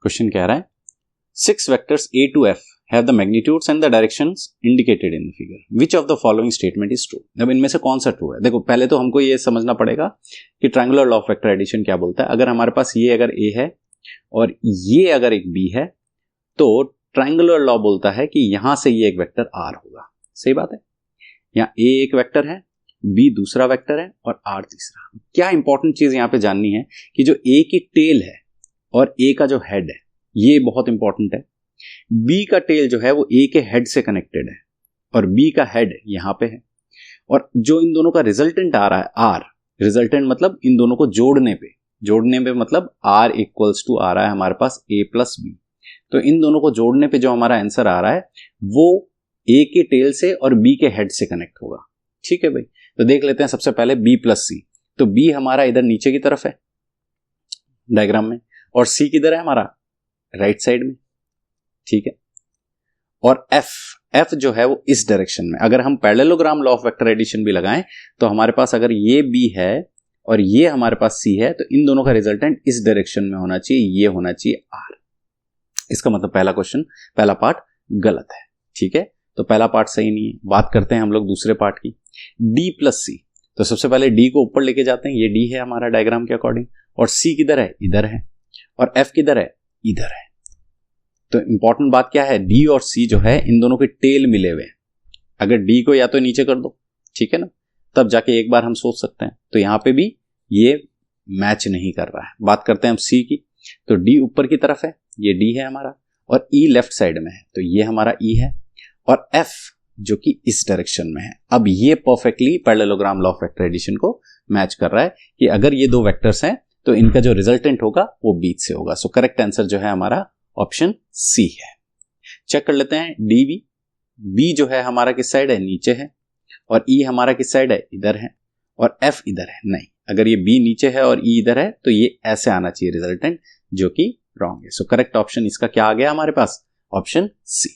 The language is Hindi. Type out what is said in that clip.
क्वेश्चन कह रहा है 6 vectors A to F have the magnitudes and the directions indicated in the figure. Which of the following statement is true? अब इनमें से कौन सा ट्रू है? देखो पहले तो हमको ये समझना पड़ेगा कि triangular law of vector addition क्या बोलता है. अगर हमारे पास ये अगर A है और ये अगर एक B है तो ट्रायंगुलर लॉ बोलता है कि यहां से ये एक वेक्टर R होगा. सही बात है. यहाँ A एक वेक्टर है, B दूसरा वेक्टर है और R तीसरा. क्या इंपॉर्टेंट चीज यहां पे जाननी है कि जो A की टेल है और A का जो हेड है ये बहुत इंपॉर्टेंट है. B का टेल जो है वो A के हेड से कनेक्टेड है और B का हेड यहां पे है. और जो इन दोनों का रिजल्टेंट आ रहा है R, रिजल्टेंट मतलब इन दोनों को जोड़ने पे मतलब R इक्वल्स टू आ रहा है हमारे पास A प्लस B. तो इन दोनों को जोड़ने पे जो हमारा आंसर आ रहा है वो A के टेल से और B के हेड से कनेक्ट होगा. ठीक है भाई. तो देख लेते हैं सबसे पहले B प्लस C. तो B हमारा इधर नीचे की तरफ है डायग्राम में और C किधर है हमारा राइट साइड में. ठीक है. और F जो है वो इस डायरेक्शन में. अगर हम parallelogram law of vector addition भी लगाएं तो हमारे पास अगर ये B है और ये हमारे पास C है तो इन दोनों का रिजल्टेंट इस डायरेक्शन में होना चाहिए, ये होना चाहिए R. इसका मतलब पहला पार्ट गलत है. ठीक है. तो पहला पार्ट सही नहीं है. बात करते हैं हम लोग दूसरे पार्ट की. D plus C. तो सबसे पहले D को ऊपर लेके जाते हैं. ये D है हमारा डायग्राम के अकॉर्डिंग और C किधर है? इधर है. और F किधर है? इधर है. तो इंपॉर्टेंट बात क्या है? D और C जो है इन दोनों के टेल मिले हुए हैं. अगर D को या तो नीचे कर दो, ठीक है ना, तब जाके एक बार हम सोच सकते हैं. तो यहां पे भी ये मैच नहीं कर रहा है. बात करते हैं हम C की. तो D ऊपर की तरफ है, ये D है हमारा और E लेफ्ट साइड में है तो ये हमारा E है और F जो कि इस डायरेक्शन में है. अब ये perfectly parallelogram law of vector addition को मैच कर रहा है कि अगर ये दो वेक्टर्स हैं तो इनका जो रिजल्टेंट होगा वो बीच से होगा. सो करेक्ट आंसर जो है हमारा ऑप्शन C है. चेक कर लेते हैं DB. B जो है हमारा किस साइड है? नीचे है. और E हमारा किस साइड है? इधर है. और F इधर है. नहीं, अगर ये B नीचे है और E इधर है तो ये ऐसे आना चाहिए रिजल्टेंट, जो कि रॉन्ग है. सो करेक्ट ऑप्शन इसका क्या आ गया हमारे पास? Option C.